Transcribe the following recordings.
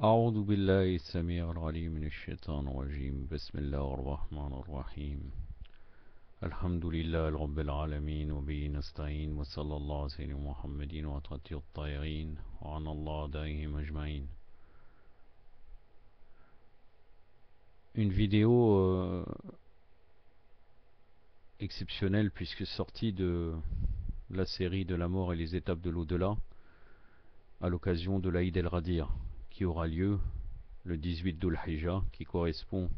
أعوذ بالله السميع العليم من الشيطان الرجيم بسم الله الرحمن الرحيم الحمد لله رب العالمين وبه نستعين وصلى الله على سيدنا محمد وعلى الطاهرين وعن الله دائهم أجمعين. Une vidéo exceptionnelle puisque sortie de la série de la mort et les étapes de l'au-delà à l'occasion de l'Aïd el-Radir qui aura lieu le 18 d'Ul-Hijjah, qui correspond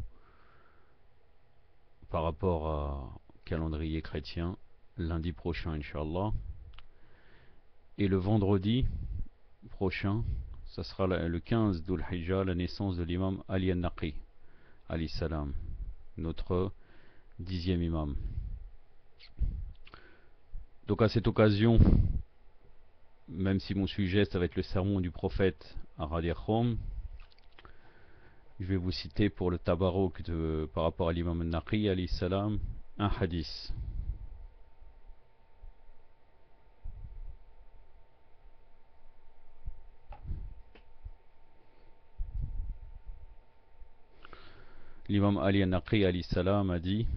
par rapport au calendrier chrétien lundi prochain Inch'Allah, et le vendredi prochain ça sera le 15 d'Ul-Hijjah, la naissance de l'imam Ali al-Naqi alayhi salam, notre 10e imam. Donc à cette occasion, même si mon sujet ça va être le sermon du prophète à Radir Khom, je vais vous citer pour le tabarruk par rapport à l'imam al-Naqi alayhi salam un hadith. L'imam Ali al-Naqi alayhi salam a dit: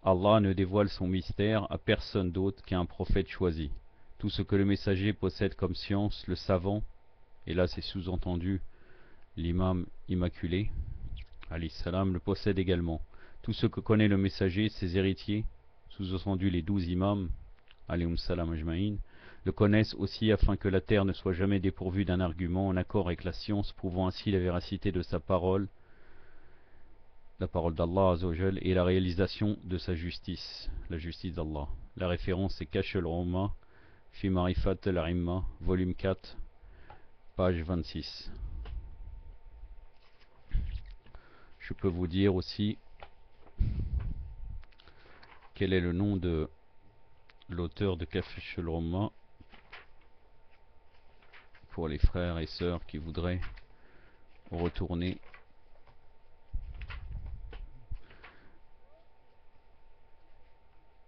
Allah ne dévoile son mystère à personne d'autre qu'à un prophète choisi. Tout ce que le messager possède comme science, le savant, et là c'est sous-entendu l'imam immaculé alayhi salam, le possède également. Tout ce que connaît le messager, ses héritiers, sous-entendu les 12 imams alayhim salam ajma'in, le connaissent aussi, afin que la terre ne soit jamais dépourvue d'un argument en accord avec la science, prouvant ainsi la véracité de sa parole, la parole d'Allah Azzawajal, et la réalisation de sa justice, la justice d'Allah. La référence est Kashf al-Umma fi Ma'rifat al-Imma, volume 4, page 26. Je peux vous dire aussi quel est le nom de l'auteur de Kashf al-Umma pour les frères et sœurs qui voudraient retourner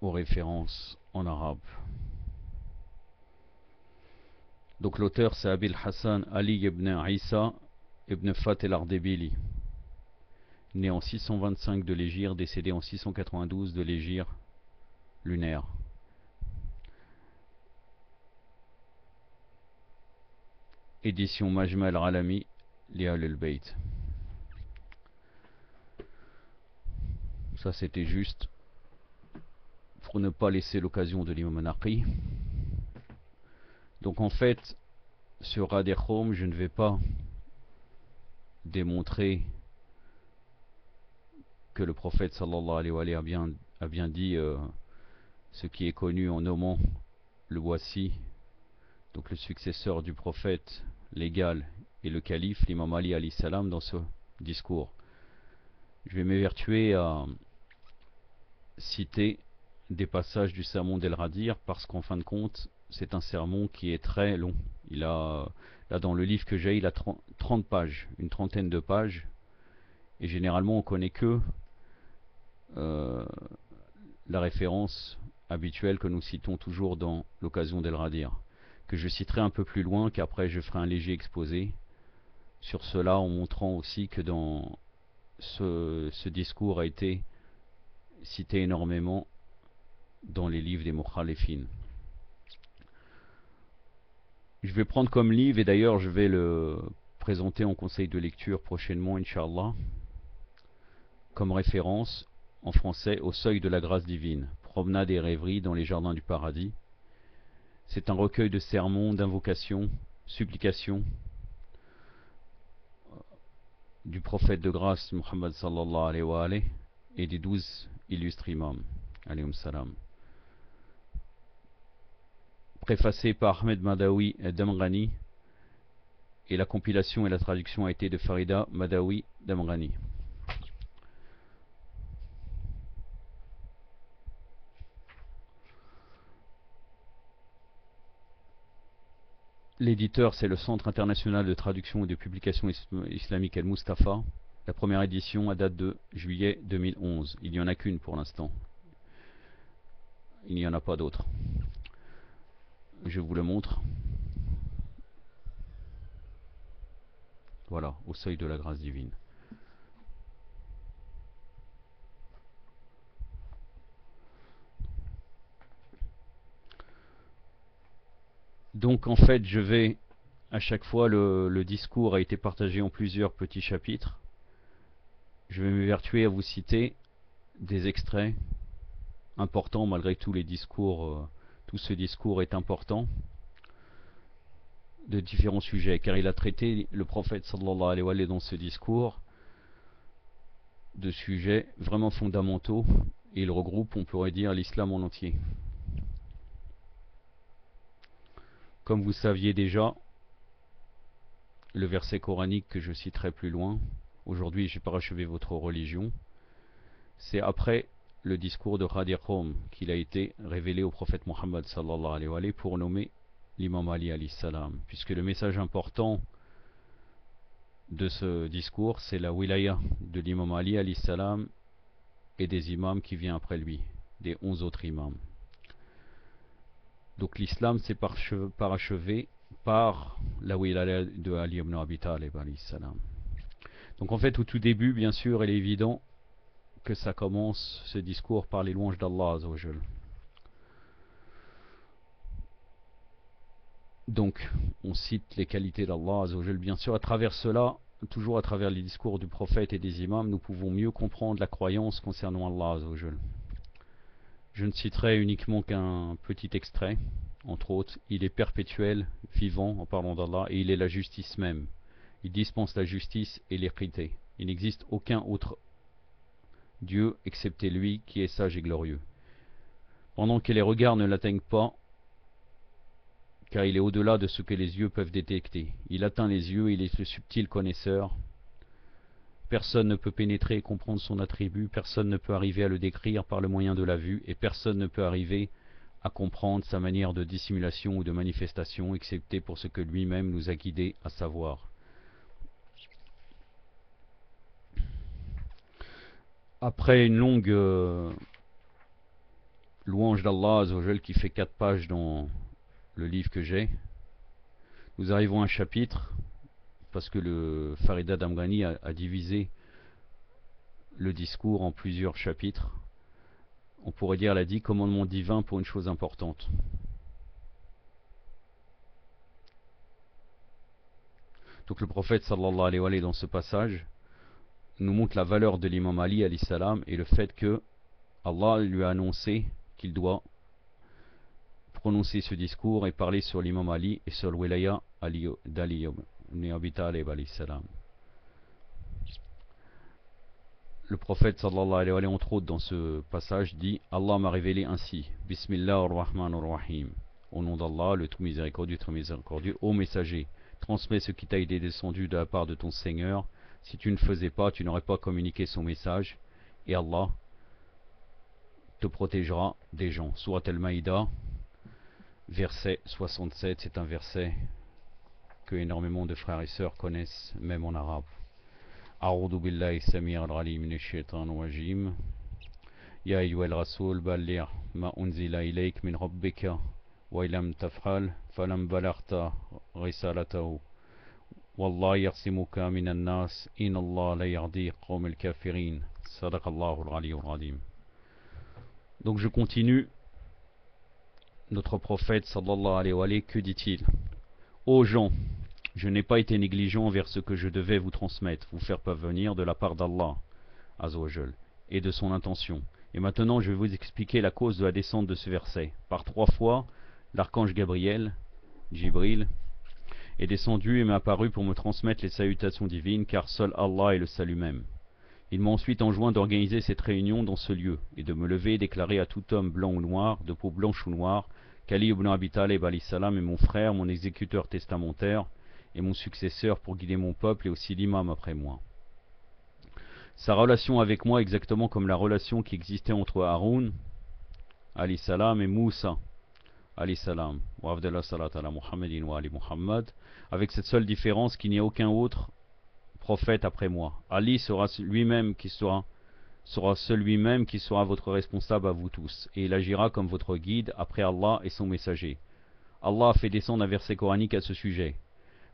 aux références en arabe. Donc l'auteur c'est Abil Hassan Ali ibn Isa ibn Fat el-Ardebili, né en 625 de l'Hégire, décédé en 692 de l'Hégire lunaire. Édition Majma al-Alami li Ahl al-Bayt. Ça c'était juste pour ne pas laisser l'occasion de l'imam Naqi. Donc en fait, sur Radir Khom, je ne vais pas démontrer que le prophète sallallahu alayhi wa sallam a bien dit ce qui est connu en nommant le Wassi, donc le successeur du prophète légal, et le calife, l'imam Ali alayhi salam, dans ce discours. Je vais m'évertuer à citer des passages du sermon d'El-Radir, parce qu'en fin de compte c'est un sermon qui est très long. Il a, là dans le livre que j'ai, il a 30 pages, une trentaine de pages, et généralement on connaît que la référence habituelle que nous citons toujours dans l'occasion d'El-Radir, que je citerai un peu plus loin, qu'après je ferai un léger exposé sur cela, en montrant aussi que dans ce discours a été cité énormément dans les livres des Mukhalifin. Je vais prendre comme livre, et d'ailleurs je vais le présenter en conseil de lecture prochainement Inch'Allah, comme référence en français, Au seuil de la grâce divine, promenade et rêverie dans les jardins du paradis. C'est un recueil de sermons, d'invocations, supplications du prophète de grâce Muhammad sallallahu alayhi wa alayhi et des 12 illustres imams alayhim salam, préfacé par Ahmed Madawi Damrani, et la compilation et la traduction a été de Farida Madawi Damrani. L'éditeur c'est le Centre international de traduction et de publication islamique Al-Mustafa. La première édition date de juillet 2011. Il n'y en a qu'une pour l'instant. Il n'y en a pas d'autres. Je vous le montre. Voilà, au seuil de la grâce divine. Donc en fait, je vais, à chaque fois, le discours a été partagé en plusieurs petits chapitres. Je vais m'évertuer à vous citer des extraits importants, malgré tous les discours, tout ce discours est important, de différents sujets, car il a traité, le prophète sallallahu alayhi wa sallam, dans ce discours, de sujets vraiment fondamentaux, et il regroupe, on pourrait dire, l'islam en entier. Comme vous saviez déjà, le verset coranique que je citerai plus loin, aujourd'hui j'ai parachevé votre religion, c'est après le discours de Ghadir Qawm qu'il a été révélé au prophète Mohammed sallallahu alayhi wa sallam pour nommer l'imam Ali alayhi salam, puisque le message important de ce discours, c'est la wilaya de l'imam Ali alayhi salam et des imams qui viennent après lui, des 11 autres imams. Donc l'islam s'est parachevé par la wilaya de Ali ibn Abi Talib alayhi salam. Donc en fait, au tout début, bien sûr, il est évident que ça commence, ce discours, par les louanges d'Allah Azza wa Jal. Donc, on cite les qualités d'Allah Azza wa Jal, bien sûr. À travers cela, toujours à travers les discours du prophète et des imams, nous pouvons mieux comprendre la croyance concernant Allah Azza wa Jal. Je ne citerai uniquement qu'un petit extrait. Entre autres, il est perpétuel, vivant, en parlant d'Allah, et il est la justice même. Il dispense la justice et l'équité. Il n'existe aucun autre Dieu excepté lui qui est sage et glorieux. Pendant que les regards ne l'atteignent pas, car il est au-delà de ce que les yeux peuvent détecter. Il atteint les yeux, il est le subtil connaisseur. Personne ne peut pénétrer et comprendre son attribut, personne ne peut arriver à le décrire par le moyen de la vue, et personne ne peut arriver à comprendre sa manière de dissimulation ou de manifestation, excepté pour ce que lui-même nous a guidés à savoir. Après une longue louange d'Allah Azzawajal qui fait 4 pages dans le livre que j'ai, nous arrivons à un chapitre, parce que le Farida Damghani a divisé le discours en plusieurs chapitres. On pourrait dire, elle a dit, commandement divin pour une chose importante. Donc le prophète sallallahu alayhi wa sallam, dans ce passage, nous montre la valeur de l'imam Ali alayhi salam et le fait que Allah lui a annoncé qu'il doit prononcer ce discours et parler sur l'imam Ali et sur le wilaya d'Ali ibn Abi Talib alayhi salam. Le prophète sallallahu alayhi wa sallam, entre autres dans ce passage, dit: Allah m'a révélé ainsi, Bismillah ar-Rahman ar-Rahim, au nom d'Allah, le tout miséricordieux, très miséricordieux. Ô messager, transmets ce qui t'a été descendu de la part de ton Seigneur. Si tu ne faisais pas, tu n'aurais pas communiqué son message, et Allah te protégera des gens. Surat al-Maïda, verset 67, c'est un verset que énormément de frères et sœurs connaissent, même en arabe. أعوذ بالله السميع العليم من الشيطان الرجيم يا أيها الرسول بلغ ما أنزل إليك من ربك وإن لم تفعل فلم بلغت رسالته والله يعصمك من الناس إن الله لا يهدي قوم الكافرين صدق الله العلي العظيم. Donc je continue. Notre prophète sallallahu alayhi wa sallam, que dit-il? Ô gens, je n'ai pas été négligent envers ce que je devais vous transmettre, vous faire parvenir de la part d'Allah Azza wa Jal, et de son intention. Et maintenant je vais vous expliquer la cause de la descente de ce verset. Par 3 fois, l'archange Gabriel, Jibril, est descendu et m'a apparu pour me transmettre les salutations divines, car seul Allah est le salut même. Il m'a ensuite enjoint d'organiser cette réunion dans ce lieu, et de me lever et déclarer à tout homme blanc ou noir, de peau blanche ou noire, qu'Ali ibn Abi Talib alayhi salam est mon frère, mon exécuteur testamentaire, et mon successeur pour guider mon peuple et aussi l'imam après moi. Sa relation avec moi exactement comme la relation qui existait entre Haroun alayhi salam et Moussa alayhi salam, wa afdallah salat ala Muhammadin wa ali Muhammad, avec cette seule différence qu'il n'y a aucun autre prophète après moi. Ali sera lui-même qui sera celui-même qui sera votre responsable à vous tous, et il agira comme votre guide après Allah et son messager. Allah a fait descendre un verset coranique à ce sujet.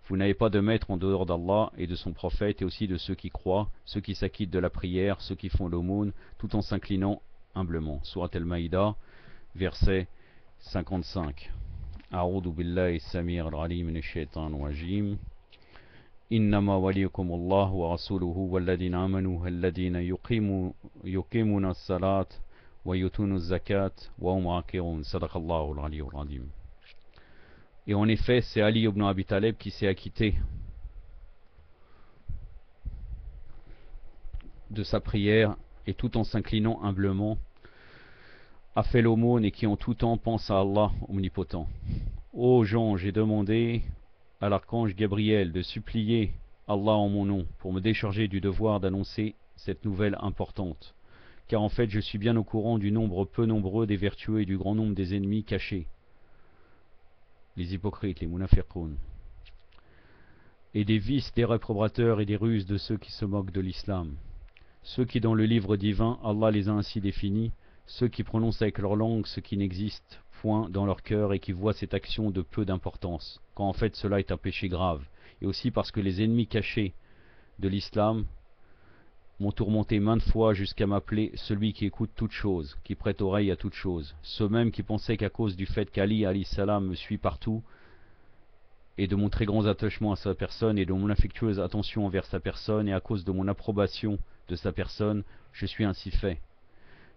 Vous n'avez pas de maître en dehors d'Allah et de son prophète et aussi de ceux qui croient, ceux qui s'acquittent de la prière, ceux qui font l'aumône, tout en s'inclinant humblement. Surat al-Maïda, verset 55. A'udhu billahi samir al-alim minash shaitanir rajim. إنما وليكم الله ورسوله والذين آمنوا الذين يقيمون الصلاة ويؤتون الزكاة وهم راكعون صدق الله العلي العظيم. Et en effet, c'est Ali ibn Abi Talib qui s'est acquitté de sa prière et tout en s'inclinant humblement a fait l'aumône et qui en tout temps pense à Allah omnipotent. Ô gens, j'ai demandé à l'archange Gabriel de supplier Allah en mon nom pour me décharger du devoir d'annoncer cette nouvelle importante, car en fait je suis bien au courant du nombre peu nombreux des vertueux et du grand nombre des ennemis cachés, les hypocrites, les munafiqoun, et des vices des réprobateurs et des ruses de ceux qui se moquent de l'islam, ceux qui dans le livre divin Allah les a ainsi définis, ceux qui prononcent avec leur langue ce qui n'existe point dans leur cœur et qui voient cette action de peu d'importance, quand en fait cela est un péché grave, et aussi parce que les ennemis cachés de l'islam m'ont tourmenté maintes fois jusqu'à m'appeler celui qui écoute toutes choses, qui prête oreille à toutes choses, ceux mêmes qui pensaient qu'à cause du fait qu'Ali alayhi salam me suit partout, et de mon très grand attachement à sa personne et de mon affectueuse attention envers sa personne, et à cause de mon approbation de sa personne, je suis ainsi fait.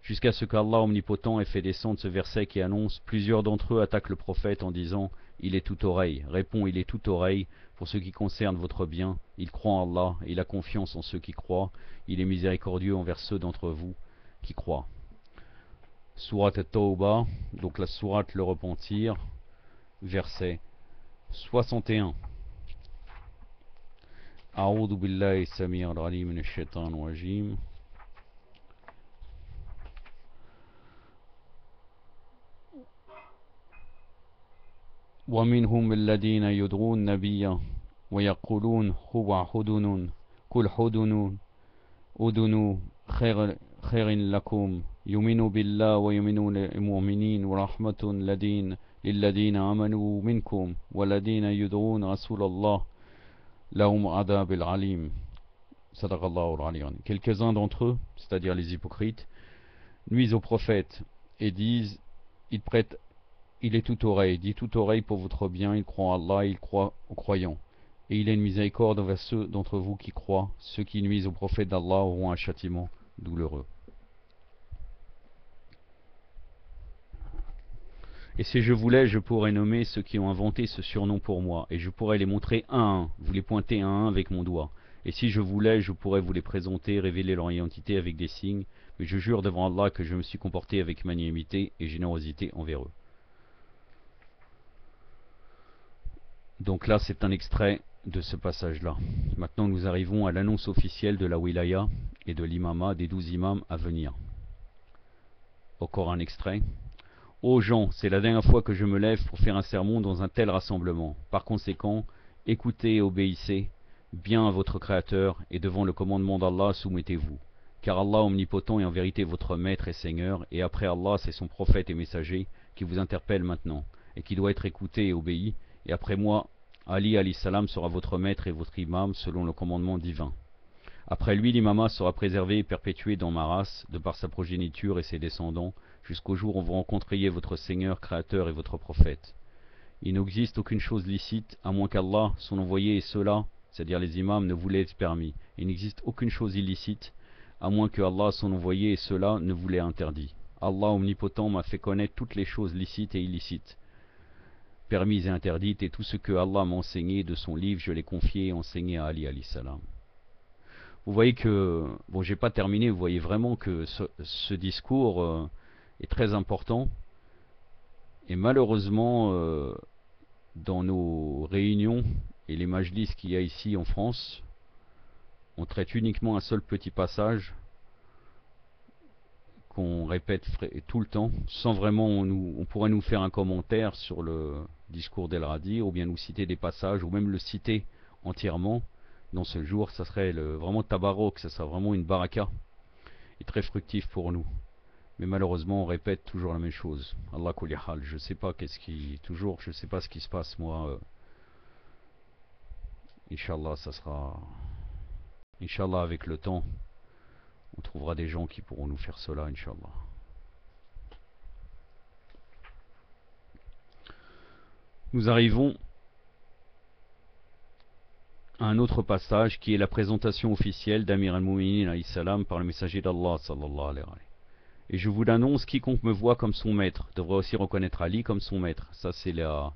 Jusqu'à ce qu'Allah omnipotent ait fait descendre ce verset qui annonce: plusieurs d'entre eux attaquent le prophète en disant: il est tout oreille. Réponds: il est tout oreille pour ce qui concerne votre bien. Il croit en Allah et il a confiance en ceux qui croient. Il est miséricordieux envers ceux d'entre vous qui croient. Surat at-Tawbah, donc la sourate le repentir, verset 61. A'udhu billahi samir al-alim minash shaitanir rajim. ومنهم الذين يدعون النبي ويقولون هو حدن قل حدن أذن خير لكم يؤمن بالله ويؤمنون المؤمنين ورحمة للذين آمنوا منكم والذين يدعون رسول الله لهم عذاب العليم صدق الله العلي. Quelques-uns d'entre eux, c'est-à-dire les hypocrites, nuisent au prophète et disent: il est tout oreille, dit tout oreille pour votre bien, il croit en Allah, il croit aux croyants. Et il a une miséricorde envers ceux d'entre vous qui croient, ceux qui nuisent au prophète d'Allah auront un châtiment douloureux. Et si je voulais, je pourrais nommer ceux qui ont inventé ce surnom pour moi, et je pourrais les montrer un à un, vous les pointer un à un avec mon doigt. Et si je voulais, je pourrais vous les présenter, révéler leur identité avec des signes, mais je jure devant Allah que je me suis comporté avec magnanimité et générosité envers eux. Donc là, c'est un extrait de ce passage-là. Maintenant, nous arrivons à l'annonce officielle de la wilaya et de l'imama des 12 imams à venir. Encore un extrait. Ô gens, c'est la dernière fois que je me lève pour faire un sermon dans un tel rassemblement. Par conséquent, écoutez et obéissez bien à votre Créateur, et devant le commandement d'Allah, soumettez-vous. Car Allah omnipotent est en vérité votre maître et Seigneur, et après Allah, c'est son prophète et messager qui vous interpelle maintenant, et qui doit être écouté et obéi. Et après moi, Ali alayhi salam sera votre maître et votre imam selon le commandement divin. Après lui, l'imama sera préservé et perpétué dans ma race, de par sa progéniture et ses descendants, jusqu'au jour où vous rencontriez votre Seigneur, Créateur et votre prophète. Il n'existe aucune chose licite, à moins qu'Allah, son envoyé et ceux-là, c'est-à-dire les imams, ne vous l'aient permis. Il n'existe aucune chose illicite, à moins que Allah, son envoyé et ceux-là, ne vous l'aient interdit. Allah omnipotent m'a fait connaître toutes les choses licites et illicites, permises et interdites, et tout ce que Allah m'a enseigné de son livre, je l'ai confié et enseigné à Ali alayhi salam. Vous voyez que, bon, j'ai pas terminé, vous voyez vraiment que ce discours est très important, et malheureusement, dans nos réunions et les majlis qu'il y a ici en France, on traite uniquement un seul petit passage qu'on répète tout le temps, sans vraiment, on pourrait nous faire un commentaire sur le discours d'El Radi, ou bien nous citer des passages, ou même le citer entièrement dans ce jour. Ça serait vraiment tabarok, ça serait vraiment une baraka, et très fructif pour nous. Mais malheureusement, on répète toujours la même chose. Allah kulli hal, je sais pas je sais pas ce qui se passe moi. Inch'Allah, ça sera... Inch'Allah, avec le temps, on trouvera des gens qui pourront nous faire cela, Inch'Allah. Nous arrivons à un autre passage qui est la présentation officielle d'Amir al-Mu'minin alayhi salam par le messager d'Allah sallallahu alayhi wa sallam. Et je vous l'annonce, quiconque me voit comme son maître devrait aussi reconnaître Ali comme son maître. Ça c'est la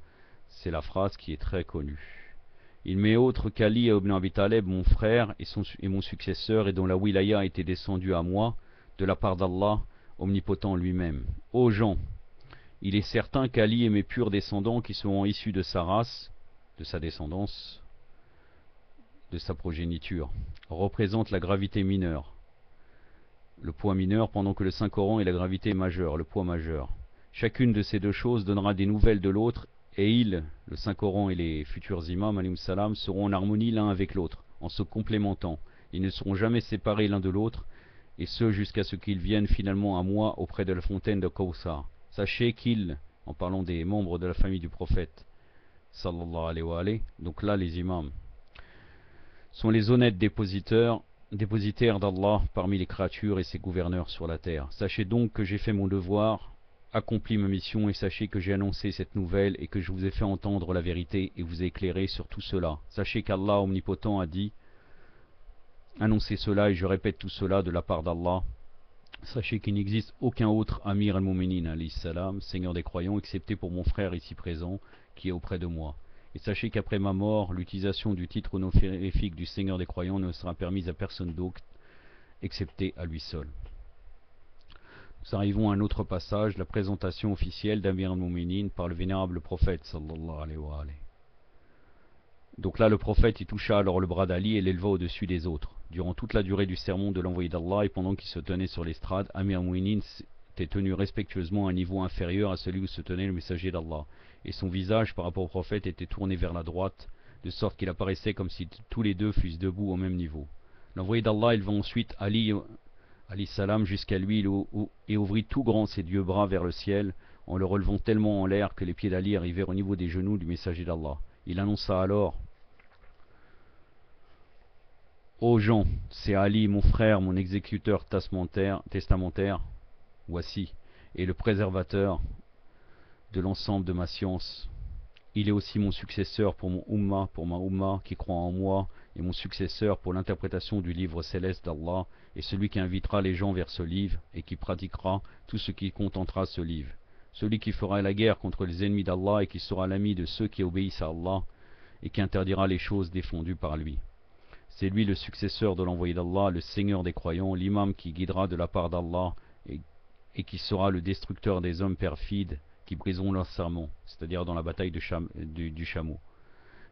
phrase qui est très connue. Il m'est autre qu'Ali ibn Abi Talib, mon frère et mon successeur, et dont la wilaya a été descendue à moi de la part d'Allah omnipotent lui-même. Ô gens, il est certain qu'Ali et mes purs descendants qui seront issus de sa race, de sa descendance, de sa progéniture, représentent la gravité mineure, le poids mineur, pendant que le Saint-Coran est la gravité majeure, le poids majeur. Chacune de ces deux choses donnera des nouvelles de l'autre, et ils, le Saint-Coran et les futurs imams, alayhim salam, seront en harmonie l'un avec l'autre, en se complémentant. Ils ne seront jamais séparés l'un de l'autre, et ce jusqu'à ce qu'ils viennent finalement à moi auprès de la fontaine de Kawthar. Sachez qu'ils, en parlant des membres de la famille du prophète, sallallahu alayhi wa alayhi, donc là les imams, sont les honnêtes dépositaires d'Allah parmi les créatures et ses gouverneurs sur la terre. Sachez donc que j'ai fait mon devoir, accompli ma mission, et sachez que j'ai annoncé cette nouvelle et que je vous ai fait entendre la vérité et vous ai éclairé sur tout cela. Sachez qu'Allah omnipotent a dit, annoncez cela et je répète tout cela de la part d'Allah. Sachez qu'il n'existe aucun autre Amir al-Mu'minin alayhi salam, Seigneur des croyants, excepté pour mon frère ici présent, qui est auprès de moi. Et sachez qu'après ma mort, l'utilisation du titre honorifique du Seigneur des croyants ne sera permise à personne d'autre, excepté à lui seul. Nous arrivons à un autre passage, la présentation officielle d'Amir al-Mu'minin par le vénérable prophète, sallallahu alayhi wa alayhi. Donc là, le prophète y toucha alors le bras d'Ali et l'éleva au-dessus des autres. Durant toute la durée du sermon de l'envoyé d'Allah et pendant qu'il se tenait sur l'estrade, Amir al-Mu'minin était tenu respectueusement à un niveau inférieur à celui où se tenait le messager d'Allah, et son visage par rapport au prophète était tourné vers la droite, de sorte qu'il apparaissait comme si tous les deux fussent debout au même niveau. L'envoyé d'Allah éleva ensuite Ali salam jusqu'à lui et ouvrit tout grand ses deux bras vers le ciel, en le relevant tellement en l'air que les pieds d'Ali arrivèrent au niveau des genoux du messager d'Allah. Il annonça alors: ô gens, c'est Ali, mon frère, mon exécuteur testamentaire, voici, et le préservateur de l'ensemble de ma science. Il est aussi mon successeur pour ma Ummah qui croit en moi, et mon successeur pour l'interprétation du livre céleste d'Allah, et celui qui invitera les gens vers ce livre, et qui pratiquera tout ce qui contentera ce livre. Celui qui fera la guerre contre les ennemis d'Allah, et qui sera l'ami de ceux qui obéissent à Allah, et qui interdira les choses défendues par lui. C'est lui le successeur de l'envoyé d'Allah, le Seigneur des croyants, l'imam qui guidera de la part d'Allah, et qui sera le destructeur des hommes perfides, qui briseront leur serment, c'est-à-dire dans la bataille du chameau.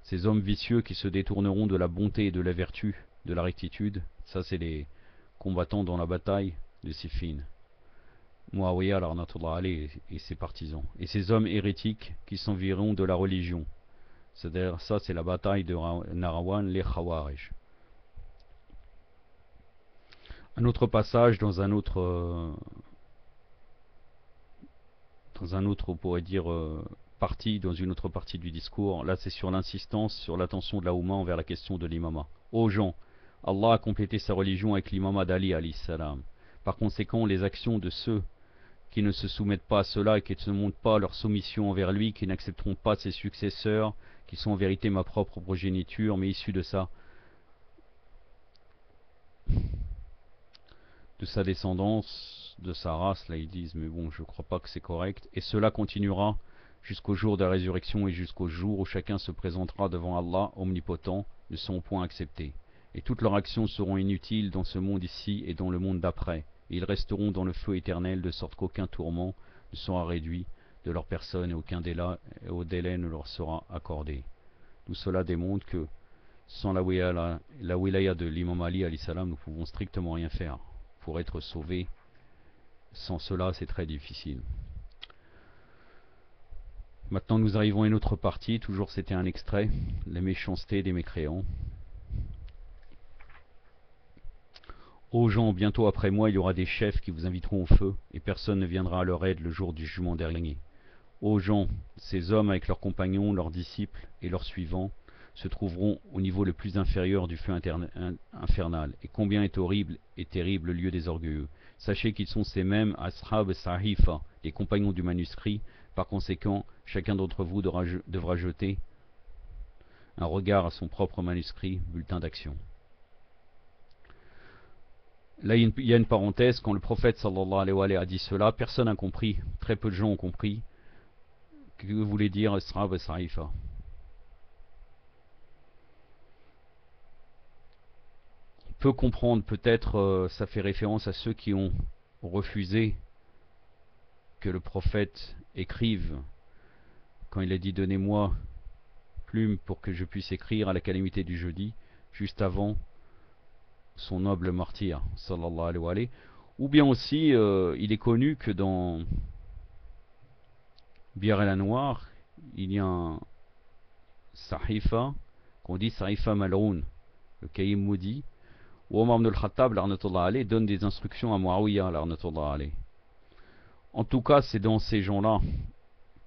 Ces hommes vicieux qui se détourneront de la bonté et de la vertu, de la rectitude, ça c'est les combattants dans la bataille de Siffin. Muawiyah al-Arnatullah alayhi et ses partisans. Et ces hommes hérétiques qui s'environt de la religion. C'est-à-dire ça c'est la bataille de Narawan, les Khawarij. Un autre passage dans un autre, on pourrait dire, dans une autre partie du discours. Là c'est sur l'insistance, sur l'attention de la Oumma envers la question de l'imama. Ô gens, Allah a complété sa religion avec l'imama d'Ali alayhi salam. Par conséquent, les actions de ceux qui ne se soumettent pas à cela et qui ne montrent pas leur soumission envers lui, qui n'accepteront pas ses successeurs, qui sont en vérité ma propre progéniture, mais issus de sa descendance, de sa race, là ils disent, mais bon, je crois pas que c'est correct. Et cela continuera jusqu'au jour de la résurrection et jusqu'au jour où chacun se présentera devant Allah omnipotent, ne seront point acceptés. Et toutes leurs actions seront inutiles dans ce monde ici et dans le monde d'après. Et ils resteront dans le feu éternel, de sorte qu'aucun tourment ne sera réduit de leur personne et aucun délai ne leur sera accordé. Tout cela démontre que sans la wilaya de l'imam Ali alayhi salam, nous pouvons strictement rien faire. Pour être sauvés, sans cela c'est très difficile. Maintenant nous arrivons à une autre partie, toujours c'était un extrait, les méchancetés des mécréants. Ô gens, bientôt après moi il y aura des chefs qui vous inviteront au feu, et personne ne viendra à leur aide le jour du jugement dernier. Ô gens, ces hommes avec leurs compagnons, leurs disciples et leurs suivants se trouveront au niveau le plus inférieur du feu infernal. Et combien est horrible et terrible le lieu des orgueilleux. Sachez qu'ils sont ces mêmes Ashab Sahifa, les compagnons du manuscrit. Par conséquent, chacun d'entre vous devra jeter un regard à son propre manuscrit, bulletin d'action. Là, il y a une parenthèse. Quand le prophète sallallahu alayhi wa sallam a dit cela, personne n'a compris. Très peu de gens ont compris. Que voulait dire Ashab Sahifa? On peut comprendre, peut-être, ça fait référence à ceux qui ont refusé que le prophète écrive quand il a dit donnez-moi plume pour que je puisse écrire à la calamité du jeudi, juste avant son noble martyr sallallahu alayhi wa sallam. Ou bien aussi il est connu que dans Bir el-Anwar il y a un sahifa qu'on dit sahifa mal'oun, le Kaïm maudit, où Omar ibn al-Khattab donne des instructions à Muawiyah. En tout cas, c'est dans ces gens-là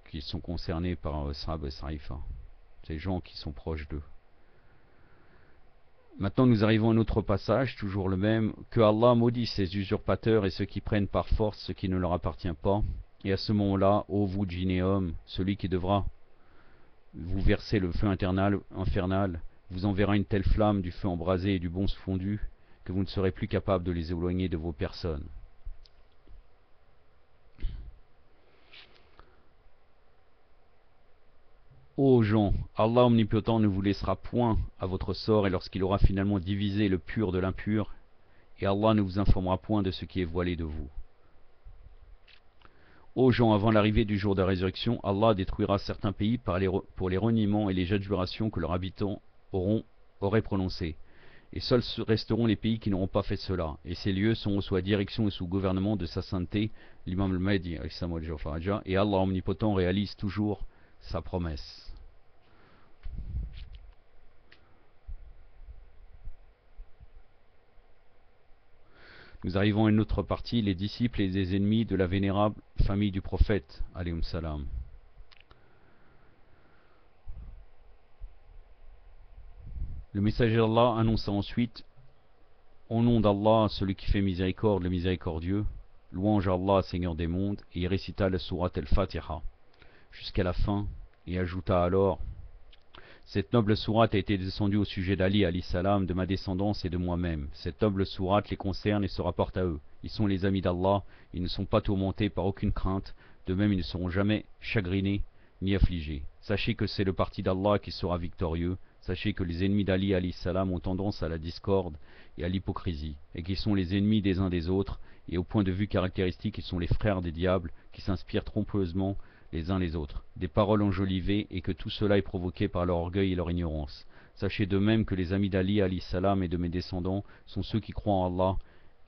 qui sont concernés par Sahab et Saifa, ces gens qui sont proches d'eux. Maintenant, nous arrivons à un autre passage, toujours le même. Que Allah maudit ces usurpateurs et ceux qui prennent par force ce qui ne leur appartient pas. Et à ce moment-là, ô vous, djinns et hommes, celui qui devra vous verser le feu infernal vous enverra une telle flamme du feu embrasé et du bon fondu que vous ne serez plus capable de les éloigner de vos personnes. Ô gens, Allah omnipotent ne vous laissera point à votre sort, et lorsqu'il aura finalement divisé le pur de l'impur, et Allah ne vous informera point de ce qui est voilé de vous. Ô gens, avant l'arrivée du jour de la résurrection, Allah détruira certains pays pour les reniements et les adjurations que leurs habitants auraient prononcées. Et seuls resteront les pays qui n'auront pas fait cela. Et ces lieux seront sous la direction et sous le gouvernement de sa sainteté, l'imam al-Mahdi, et Allah omnipotent réalise toujours sa promesse. Nous arrivons à une autre partie, les disciples et les ennemis de la vénérable famille du prophète, alayhim salam. Le messager d'Allah annonça ensuite: au nom d'Allah, celui qui fait miséricorde, le miséricordieux, louange à Allah, Seigneur des mondes, et il récita la sourate al-Fatiha jusqu'à la fin, et ajouta alors: cette noble sourate a été descendue au sujet d'Ali alayhi salam, de ma descendance et de moi-même. Cette noble sourate les concerne et se rapporte à eux. Ils sont les amis d'Allah, ils ne sont pas tourmentés par aucune crainte, de même ils ne seront jamais chagrinés ni affligés. Sachez que c'est le parti d'Allah qui sera victorieux. Sachez que les ennemis d'Ali alayhi salam ont tendance à la discorde et à l'hypocrisie, et qu'ils sont les ennemis des uns des autres, et au point de vue caractéristique, ils sont les frères des diables qui s'inspirent trompeusement les uns les autres, des paroles enjolivées, et que tout cela est provoqué par leur orgueil et leur ignorance. Sachez de même que les amis d'Ali alayhi salam et de mes descendants sont ceux qui croient en Allah,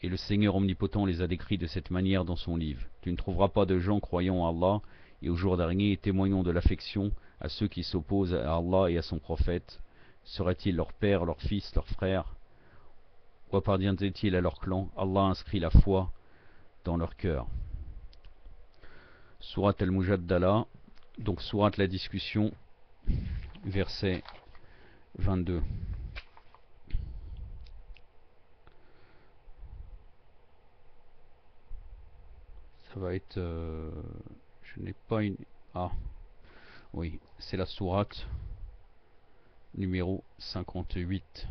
et le Seigneur omnipotent les a décrits de cette manière dans son livre. Tu ne trouveras pas de gens croyant en Allah et au jour dernier et témoignant de l'affection à ceux qui s'opposent à Allah et à son prophète. Serait-il leur père, leur fils, leur frère, ou appartiendrait-il à leur clan? Allah inscrit la foi dans leur cœur. Surat al-Mujaddala, donc surat la discussion, verset 22. Ça va être... je n'ai pas une... Ah, oui, c'est la sourate numéro 58.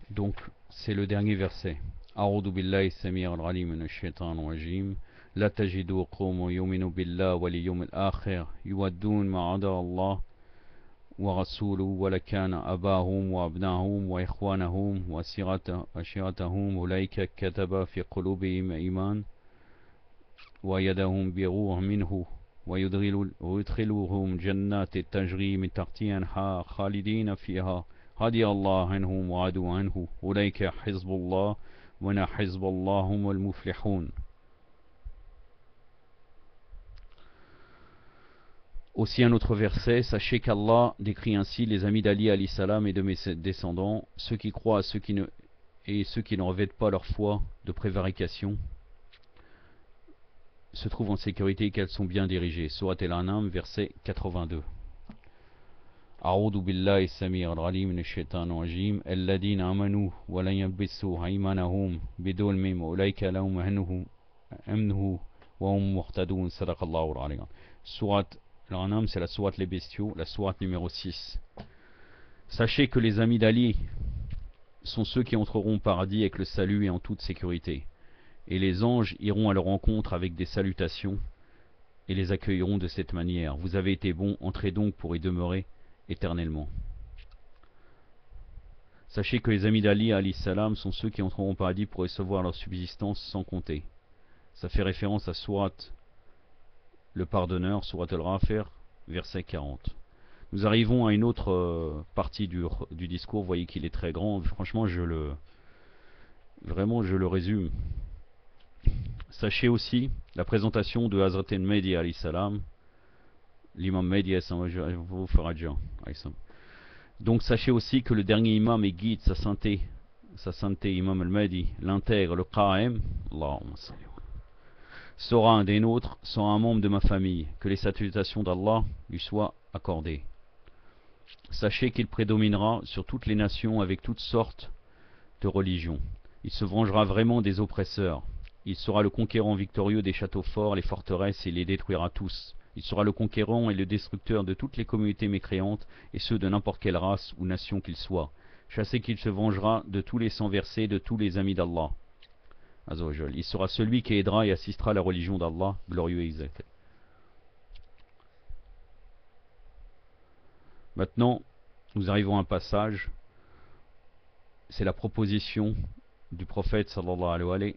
Donc, c'est le dernier verset. A'udhu billahi samir al-alim minash shaitan rajim. La tajidu qawman yu'minu billahi wal yawmil akhir yuwaddun ma'ada Allah wa rasuluhu wa lakana abahum wa abnahum wa ikhwanahum wa ashiratahum ulaika kataba fi qulubihim iman wa yadahum bi ruh minhu wa yudkhiluhum jannatin tajri min tahtiha khalidina fiha. رضي الله عنهم وعدوا عنه أولئك حزب الله وإن حزب الله هم المفلحون. Aussi un autre verset, sachez qu'Allah décrit ainsi les amis d'Ali alayhi salam et de mes descendants, ceux qui croient et ceux qui ne revêtent pas leur foi de prévarication se trouvent en sécurité et qu'elles sont bien dirigées. Surat Al-An'am, verset 82. أعوذ بالله السميع العليم من الشيطان الرجيم الذين آمنوا ولن يلبسوا إيمانهم بظلم أولئك لهم أمنه وهم مهتدون صدق الله العلي. Surat Al-An'am, c'est la sourate les bestiaux, la sourate numéro 6. Sachez que les amis d'Ali sont ceux qui entreront au paradis avec le salut et en toute sécurité. Et les anges iront à leur rencontre avec des salutations et les accueilleront de cette manière. Vous avez été bons, entrez donc pour y demeurer éternellement. Sachez que les amis d'Ali alayhi salam sont ceux qui entreront au paradis pour recevoir leur subsistance sans compter. Ça fait référence à Sourate le pardonneur, Sourate Al-Ghafir, verset 40. Nous arrivons à une autre partie du discours. Vous voyez qu'il est très grand. Franchement, je le résume. Sachez aussi la présentation de Hazrat Mehdi alayhi salam. L'imam Mehdi vous fera bien. Donc sachez aussi que le dernier imam et guide, sa sainteté imam al-Mahdi, l'intègre, le Qa'im, sera un des nôtres, sera un membre de ma famille, que les salutations d'Allah lui soient accordées. Sachez qu'il prédominera sur toutes les nations avec toutes sortes de religions. Il se vengera vraiment des oppresseurs. Il sera le conquérant victorieux des châteaux forts, les forteresses, et les détruira tous. Il sera le conquérant et le destructeur de toutes les communautés mécréantes, et ceux de n'importe quelle race ou nation qu'ils soient. Sachez qu'il se vengera de tous les sangs versés, de tous les amis d'Allah. Il sera celui qui aidera et assistera la religion d'Allah, glorieux et exalté. Maintenant, nous arrivons à un passage, c'est la proposition du prophète sallallahu alayhi wa sallam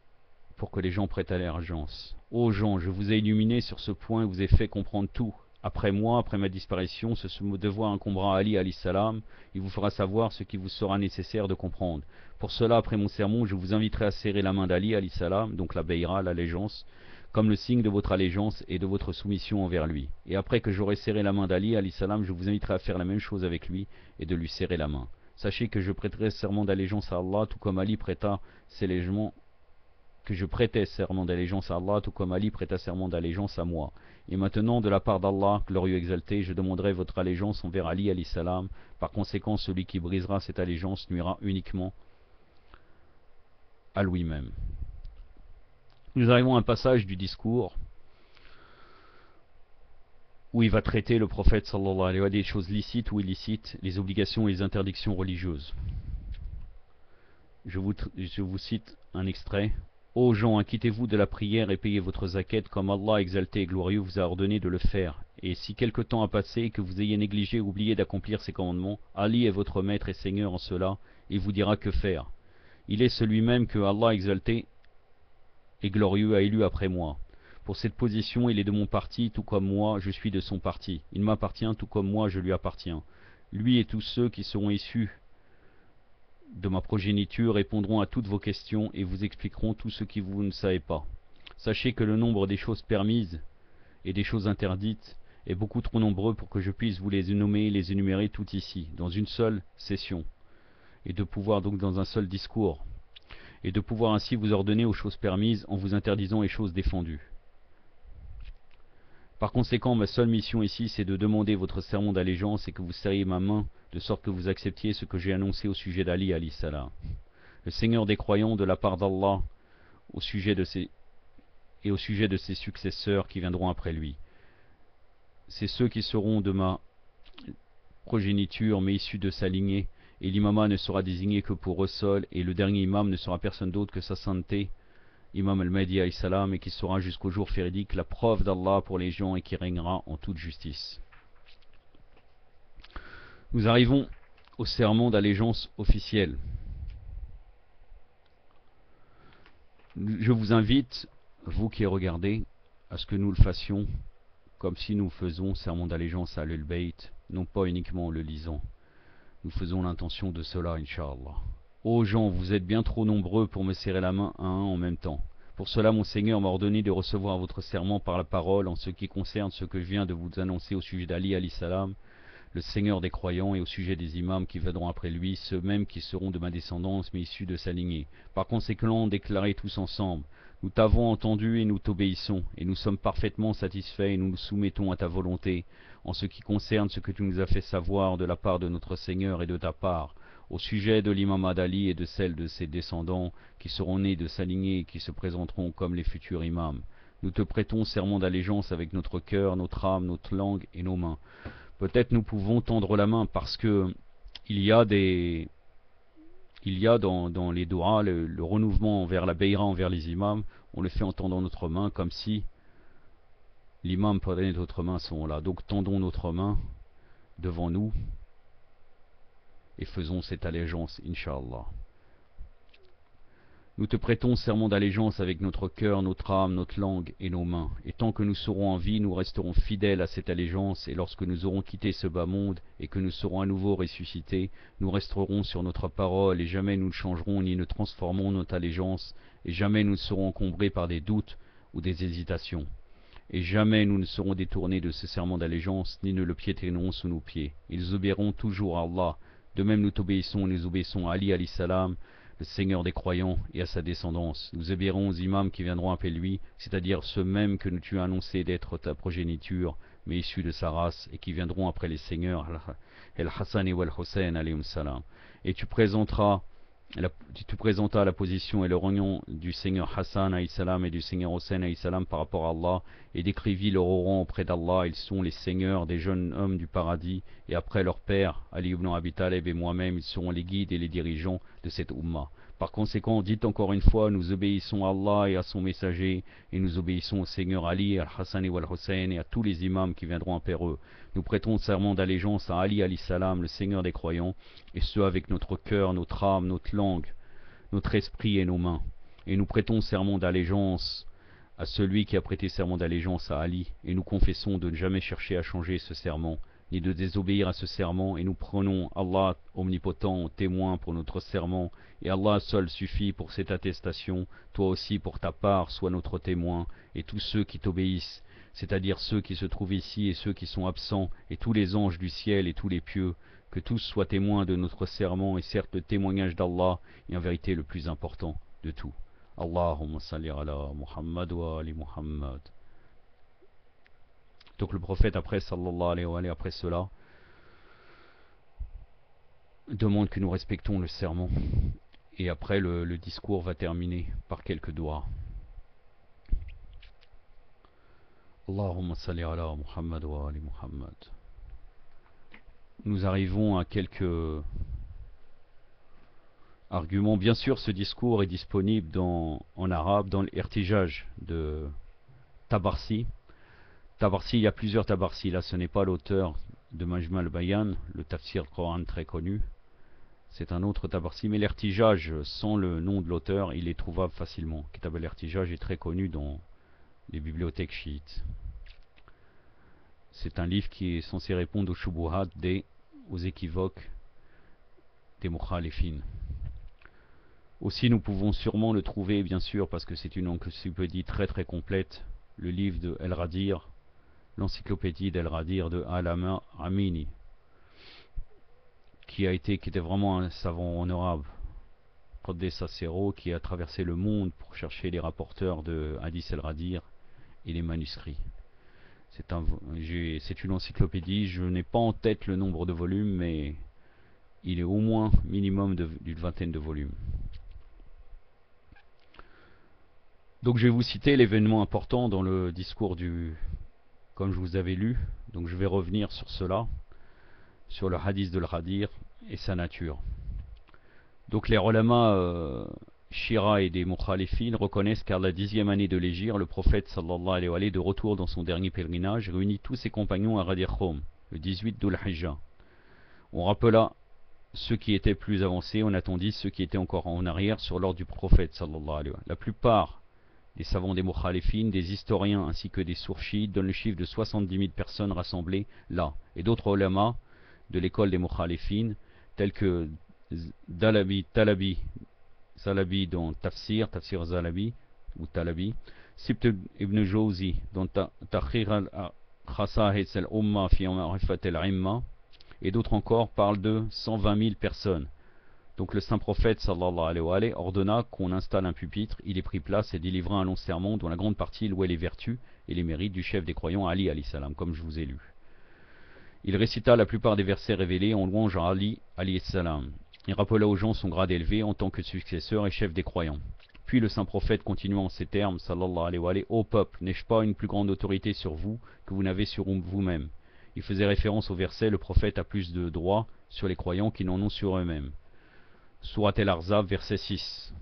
pour que les gens prêtent allégeance. Ô gens, je vous ai illuminé sur ce point et vous ai fait comprendre tout. Après moi, après ma disparition, ce devoir incombera à Ali alayhi salam. Il vous fera savoir ce qui vous sera nécessaire de comprendre. Pour cela, après mon sermon, je vous inviterai à serrer la main d'Ali alayhi salam, donc la bayra, l'allégeance, comme le signe de votre allégeance et de votre soumission envers lui. Et après que j'aurai serré la main d'Ali alayhi salam, je vous inviterai à faire la même chose avec lui et de lui serrer la main. Sachez que je prêterai serment d'allégeance à Allah, tout comme Ali prêta serment d'allégeance à Allah, tout comme Ali prêta serment d'allégeance à moi. Et maintenant, de la part d'Allah, glorieux exalté, je demanderai votre allégeance envers Ali alayhi salam. Par conséquent, celui qui brisera cette allégeance nuira uniquement à lui-même. Nous arrivons à un passage du discours où il va traiter le prophète sallallahu alayhi wa sallam des choses licites ou illicites, les obligations et les interdictions religieuses. Je vous cite un extrait. Ô gens, acquittez-vous de la prière et payez votre zakat comme Allah exalté et glorieux vous a ordonné de le faire. Et si quelque temps a passé et que vous ayez négligé ou oublié d'accomplir ces commandements, Ali est votre maître et seigneur en cela, et vous dira que faire. Il est celui-même que Allah exalté et glorieux a élu après moi. Pour cette position, il est de mon parti, tout comme moi, je suis de son parti. Il m'appartient, tout comme moi, je lui appartiens. Lui et tous ceux qui seront issus de ma progéniture répondront à toutes vos questions et vous expliqueront tout ce que vous ne savez pas. Sachez que le nombre des choses permises et des choses interdites est beaucoup trop nombreux pour que je puisse vous les nommer et les énumérer tout ici, dans une seule session, et de pouvoir donc dans un seul discours, et de pouvoir ainsi vous ordonner aux choses permises en vous interdisant les choses défendues. Par conséquent, ma seule mission ici, c'est de demander votre serment d'allégeance et que vous serriez ma main, de sorte que vous acceptiez ce que j'ai annoncé au sujet d'Ali alayhi salam, le Seigneur des croyants de la part d'Allah, au sujet de ses successeurs qui viendront après lui. C'est ceux qui seront de ma progéniture, mais issus de sa lignée, et l'imama ne sera désigné que pour eux seuls, et le dernier imam ne sera personne d'autre que sa sainteté, Imam al-Mahdi alayhi salam, et qui sera jusqu'au jour véridique la preuve d'Allah pour les gens et qui régnera en toute justice. Nous arrivons au serment d'allégeance officiel. Je vous invite, vous qui regardez, à ce que nous le fassions comme si nous faisons serment d'allégeance à Ahlul-Bayt, non pas uniquement en le lisant. Nous faisons l'intention de cela, Inch'Allah. Ô gens, vous êtes bien trop nombreux pour me serrer la main à un en même temps. Pour cela, mon Seigneur m'a ordonné de recevoir votre serment par la parole en ce qui concerne ce que je viens de vous annoncer au sujet d'Ali alayhi salam. le Seigneur des croyants, et au sujet des imams qui viendront après lui, ceux mêmes qui seront de ma descendance, mais issus de sa lignée. Par conséquent, déclarez tous ensemble: nous t'avons entendu et nous t'obéissons, et nous sommes parfaitement satisfaits et nous nous soumettons à ta volonté, en ce qui concerne ce que tu nous as fait savoir de la part de notre Seigneur et de ta part, au sujet de l'imam Adali et de celle de ses descendants, qui seront nés de sa lignée et qui se présenteront comme les futurs imams. Nous te prêtons serment d'allégeance avec notre cœur, notre âme, notre langue et nos mains. Peut-être nous pouvons tendre la main parce que il y a dans les doigts le renouvellement envers la Beïra, envers les imams, on le fait en tendant notre main comme si l'imam prenait notre main à ce moment-là. Donc tendons notre main devant nous et faisons cette allégeance, Inch'Allah. Nous te prêtons serment d'allégeance avec notre cœur, notre âme, notre langue et nos mains. Et tant que nous serons en vie, nous resterons fidèles à cette allégeance, et lorsque nous aurons quitté ce bas monde, et que nous serons à nouveau ressuscités, nous resterons sur notre parole, et jamais nous ne changerons ni ne transformerons notre allégeance, et jamais nous ne serons encombrés par des doutes ou des hésitations. Et jamais nous ne serons détournés de ce serment d'allégeance, ni ne le piétinerons sous nos pieds. Et nous obéirons toujours à Allah. De même nous t'obéissons, et nous obéissons à Ali alayhi salam, le Seigneur des croyants, et à sa descendance. Nous obéirons aux imams qui viendront après lui, c'est-à-dire ceux mêmes que tu as annoncé d'être ta progéniture, mais issus de sa race, et qui viendront après les seigneurs El-Hassan et El-Hussein alayhim salam. Et tu présentas la position et le rognon du Seigneur Hassan alayhi salam et du Seigneur Hussein alayhi salam par rapport à Allah, et décrivis leur rang auprès d'Allah. Ils sont les seigneurs des jeunes hommes du paradis, et après leur père, Ali ibn Abi Talib et moi-même, ils seront les guides et les dirigeants de cette Ummah. Par conséquent, dites encore une fois: nous obéissons à Allah et à son messager, et nous obéissons au Seigneur Ali, Al-Hassan et Al-Hussein, et à tous les imams qui viendront après eux. Nous prêtons serment d'allégeance à Ali alayhi salam, le Seigneur des croyants, et ce avec notre cœur, notre âme, notre langue, notre esprit et nos mains. Et nous prêtons serment d'allégeance à celui qui a prêté serment d'allégeance à Ali, et nous confessons de ne jamais chercher à changer ce serment, ni de désobéir à ce serment, et nous prenons Allah omnipotent témoin pour notre serment, et Allah seul suffit pour cette attestation. Toi aussi pour ta part sois notre témoin, et tous ceux qui t'obéissent, c'est-à-dire ceux qui se trouvent ici et ceux qui sont absents, et tous les anges du ciel et tous les pieux, que tous soient témoins de notre serment, et certes le témoignage d'Allah est en vérité le plus important de tout. Allahumma salli ala Muhammad wa ali Muhammad. Donc le prophète après, sallallahu alayhi wa alayhi, après cela, demande que nous respectons le serment. Et après le discours va terminer par quelques doigts. Allahumma salli ala Muhammad wa ali Muhammad. Nous arrivons à quelques arguments. Bien sûr, ce discours est disponible en arabe dans l'Irtijaj de Tabarsi. Tabarsi, il y a plusieurs Tabarsi. Là, ce n'est pas l'auteur de Majma al-Bayan, le tafsir Coran très connu. C'est un autre Tabarsi, mais l'Irtijaj, sans le nom de l'auteur, il est trouvable facilement. Kitab al-Irtijaj est très connu dans les bibliothèques chiites. C'est un livre qui est censé répondre aux shubuhat, aux équivoques des mukhalifin. Aussi, nous pouvons sûrement le trouver, bien sûr, parce que c'est une encyclopédie très très complète, le livre de El-Radir, l'encyclopédie d'El-Radir de Alama Amini, qui était vraiment un savant honorable, Qaddes qui a traversé le monde pour chercher les rapporteurs de Hadith El-Radir et les manuscrits. C'est une encyclopédie, je n'ai pas en tête le nombre de volumes, mais il est au moins minimum d'une vingtaine de volumes. Donc je vais vous citer l'événement important dans le discours comme je vous avais lu. Donc je vais revenir sur cela, sur le hadith de l'Radir et sa nature. Donc les ulama Shira et des mukhalifin reconnaissent qu'à la 10e année de l'Hégire, le prophète sallallahu alayhi wa sallam, de retour dans son dernier pèlerinage, réunit tous ses compagnons à Ghadir Khoum, le 18 d'Ul Hijja. On rappela ceux qui étaient plus avancés, on attendit ceux qui étaient encore en arrière sur l'ordre du prophète sallallahu alayhi wa sallam. La plupart des savants des mukhalifin, des historiens ainsi que des sourchites donnent le chiffre de 70 000 personnes rassemblées là, et d'autres ulama de l'école des mukhalifin, tels que Salabi dans Tafsir Zalabi ou Talabi, Sibt ibn Jawzi dans Takhir al-Khasa'is al-Umma fi Ma'rifat al-Imma, et d'autres encore parlent de 120 000 personnes. Donc le saint prophète sallallahu alayhi wa alayhi ordonna qu'on installe un pupitre, il y prit place et délivra un long sermon dont la grande partie louait les vertus et les mérites du chef des croyants Ali alayhi salam, comme je vous ai lu. Il récita la plupart des versets révélés en louange à Ali alayhi salam. Il rappela aux gens son grade élevé en tant que successeur et chef des croyants. Puis le saint prophète continua en ces termes, sallallahu alayhi wa alayhi, ô peuple, n'ai-je pas une plus grande autorité sur vous que vous n'avez sur vous-même? Il faisait référence au verset, le prophète a plus de droit sur les croyants qu'ils n'en ont sur eux-mêmes. Surat El-Ahzab, verset 6.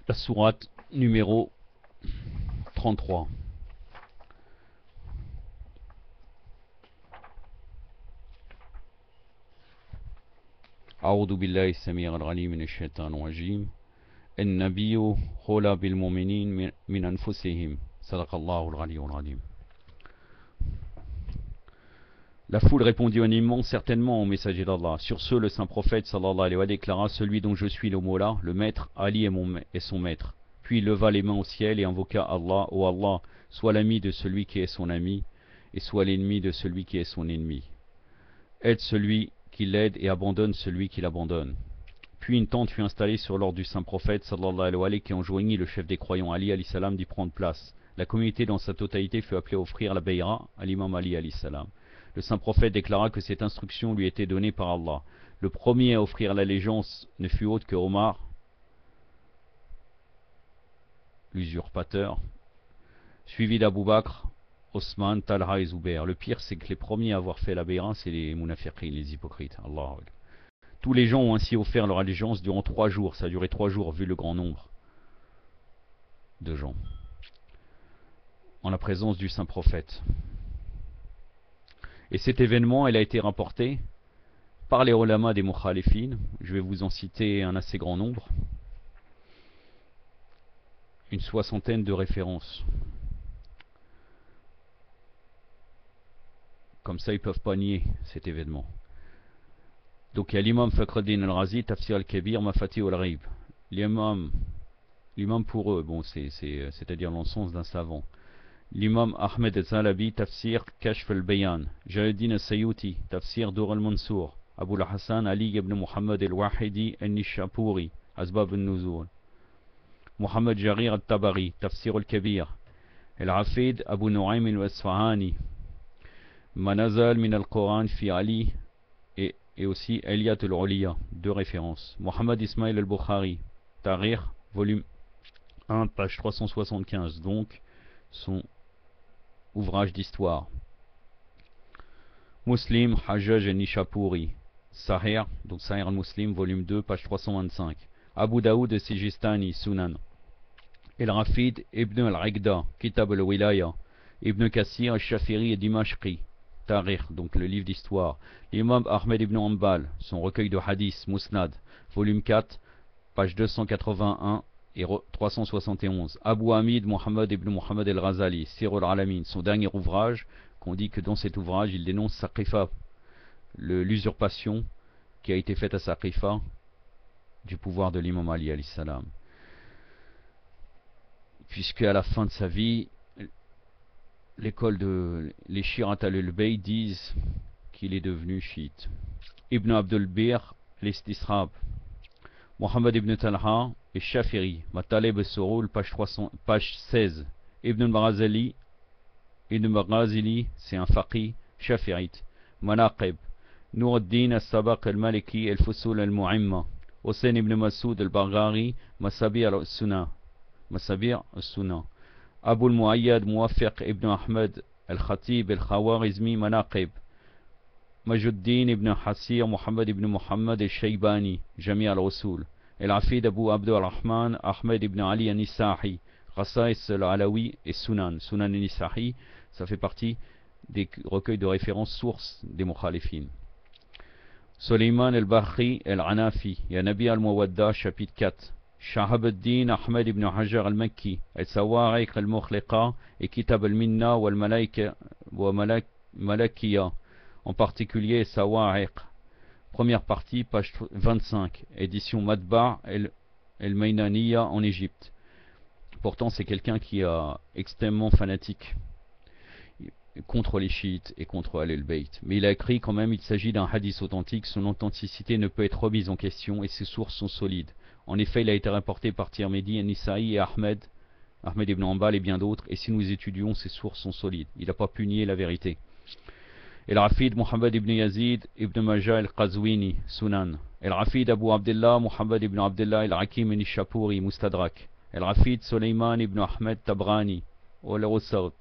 La sourate numéro 33. أعوذ بالله السميع العليم من الشيطان الرجيم النبي خلى بالمؤمنين من أنفسهم صدق الله العلي العظيم. La foule répondit unanimement, certainement au messager d'Allah. Sur ce, le saint prophète sallallahu alayhi wa déclara, celui dont je suis le Mola, le maître, Ali est son maître. Puis il leva les mains au ciel et invoqua Allah, ô Allah, sois l'ami de celui qui est son ami, et sois l'ennemi de celui qui est son ennemi. Aide celui qui l'aide et abandonne celui qui l'abandonne. Puis une tente fut installée sur l'ordre du saint prophète sallallahu alayhi wa qui enjoignit le chef des croyants Ali alayhi salam d'y prendre place. La communauté dans sa totalité fut appelée à offrir la bayra à l'imam Ali alayhi salam. Le saint prophète déclara que cette instruction lui était donnée par Allah. Le premier à offrir l'allégeance ne fut autre que Omar, l'usurpateur, suivi d'Abu Bakr, Osman, Talha et Zubair. Le pire, c'est que les premiers à avoir fait la bayra, c'est les munafiqin, les hypocrites. Allah. Tous les gens ont ainsi offert leur allégeance durant 3 jours. Ça a duré 3 jours vu le grand nombre de gens en la présence du saint prophète. Et cet événement, il a été rapporté par les ulama des mukhalifin. Je vais vous en citer un assez grand nombre. Une 60aine de références. Comme ça, ils ne peuvent pas nier cet événement. Donc il y a l'imam Fakhreddin al-Razi, Tafsir al-Kabir, Mafati al-Ghaib. L'imam pour eux, bon, c'est-à-dire l'encens d'un savant. L'imam Ahmed al-Zalabi, Tafsir Kashf al-Bayan. Jalaluddin al-Sayuti, Tafsir Dur al-Mansour. Abu al-Hassan Ali ibn Muhammad al-Wahidi al-Nishapuri, Asbab al-Nuzul. Muhammad Jarir al-Tabari, Tafsir al-Kabir. Al-Hafid Abu Nu'aym al-Asfahani. Manazal min al-Quran fi Ali et aussi Eliyat al-Uliya, 2 références. Muhammad Ismail al-Bukhari, Tarikh, volume 1, page 375, donc son ouvrage d'histoire. Muslim, Hajjaj al-Nishapuri, Sahih, donc Sahih al-Muslim, volume 2, page 325. Abu Daoud al-Sijistani, Sunan. El-Rafid, Ibn al-Igda, Kitab al-Wilaya. Ibn Kassir, al-Shafiri et Dimashqi, Tarikh, donc le livre d'histoire. L'imam Ahmed ibn Hanbal, son recueil de hadith, Musnad, volume 4, page 281 et 371. Abu Hamid Muhammad ibn Muhammad al-Ghazali, Sir al-Alamin, son dernier ouvrage, qu'on dit que dans cet ouvrage, il dénonce Saqifa, l'usurpation qui a été faite à Saqifa du pouvoir de l'imam Ali alayhi salam. Puisque à la fin de sa vie, l'école de les Shirat al-Bay disent qu'il est devenu chiite. Ibn Abdul Bir, l'Istisrab. Mohammed ibn Talha et Shafiri, Mataleb al-Surul, page 16. Ibn al-Maghazali, c'est un faqih shafirite. Manaqib. Nur al-Din al-Sabaq al-Maliki al-Fusul al-Mu'imma. Hossein ibn Masoud al-Barghari, Masabir al-Sunnah. Abu al-Muayyad Muwafiq ibn Ahmed al-Khatib al-Khawarizmi, Manaqib. Majuddin ibn Hasir Muhammad ibn Muhammad al-Shaybani, Jami' al-Rusul. El-Hafid Abu Abdul Rahman Ahmed ibn Ali al-Nisahi, Khasa'is al-Alawi et Sunan al-Nisahi, ça fait partie des recueils de références sources des mukhalifin. Suleiman al-Bahri al-Anafi, Ya Nabi al-Muwadda, chapitre 4. Shahab al-Din Ahmed ibn Hajar al-Makki, al-Sawariq al-Mukhliqa et Kitab al-Minna wal-Malakiya, en particulier Sawariq. Première partie, page 25, édition Matba' el-Maynaniya en Égypte. Pourtant, c'est quelqu'un qui est extrêmement fanatique. contre les chiites et contre Al-Bayt. Mais il a écrit quand même, il s'agit d'un hadith authentique, son authenticité ne peut être remise en question et ses sources sont solides. En effet, il a été rapporté par Tirmidhi, Nisa'i et Ahmed ibn Hanbal et bien d'autres, et si nous étudions, ses sources sont solides. Il n'a pas pu nier la vérité. El-Rafid Muhammad ibn Yazid ibn Majah al-Qazwini, Sunan. El-Rafid Abu Abdullah Muhammad ibn Abdullah al-Hakim al-Shapuri, Mustadrak. El-Rafid Suleiman ibn Ahmed Tabrani, al-Awsat.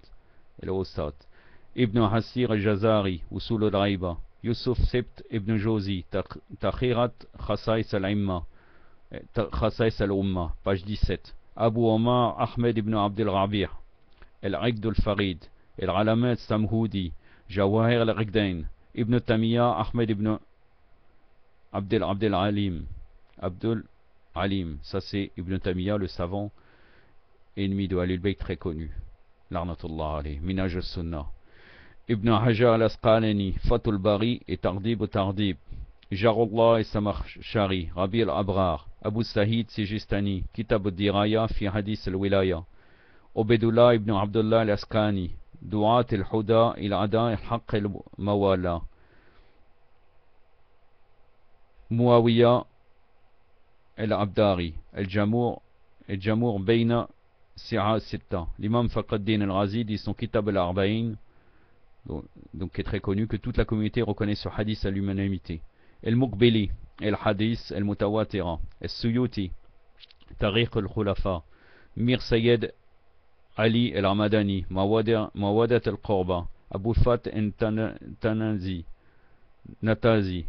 Ibn Hasir al-Jazari, Usul al-Raiba. Yusuf Sibt ibn Jozi, Takhirat Khasais al-Imma, Khasais al-Umma, page 17. Abu Omar Ahmed ibn Abdel Rabi', El-Iqd al-Farid, El-Alamat Samhoudi, Jawahir al-Iqdain, Ibn Tamiya Ahmed ibn Abdel Alim, Abdul Alim, ça c'est Ibn Tamiya, le savant, ennemi de Ahlul Bayt très connu. L'arnatullah alayh, Minaj al-Sunnah. Ibn Hajar al-Asqalani, Fatul Bari et Tardib al-Tardib. Jarullah et Samakhshari, Rabi al-Abrar, Abu Sahid Sijistani, Kitab al-Diraya fi Hadith al-Wilaya. Obedullah ibn Abdullah al-Askani, Du'at al-Huda il-Ada al-Haqq al-Mawala. Muawiyah al-Abdari, al-Jamour Bayna Si'a Sitta. L'imam Fakhruddin al-Razi dit son Kitab al-Arba'in, donc qui est très connu, que toute la communauté reconnaît ce hadith à l'unanimité. El-Muqbili, El-Hadith, El-Mutawatira, El-Suyuti, Tariq al-Khulafa, Mir Sayyid Ali el-Ramadani, Mawadat al-Qurba, Abu Fat Natanzi,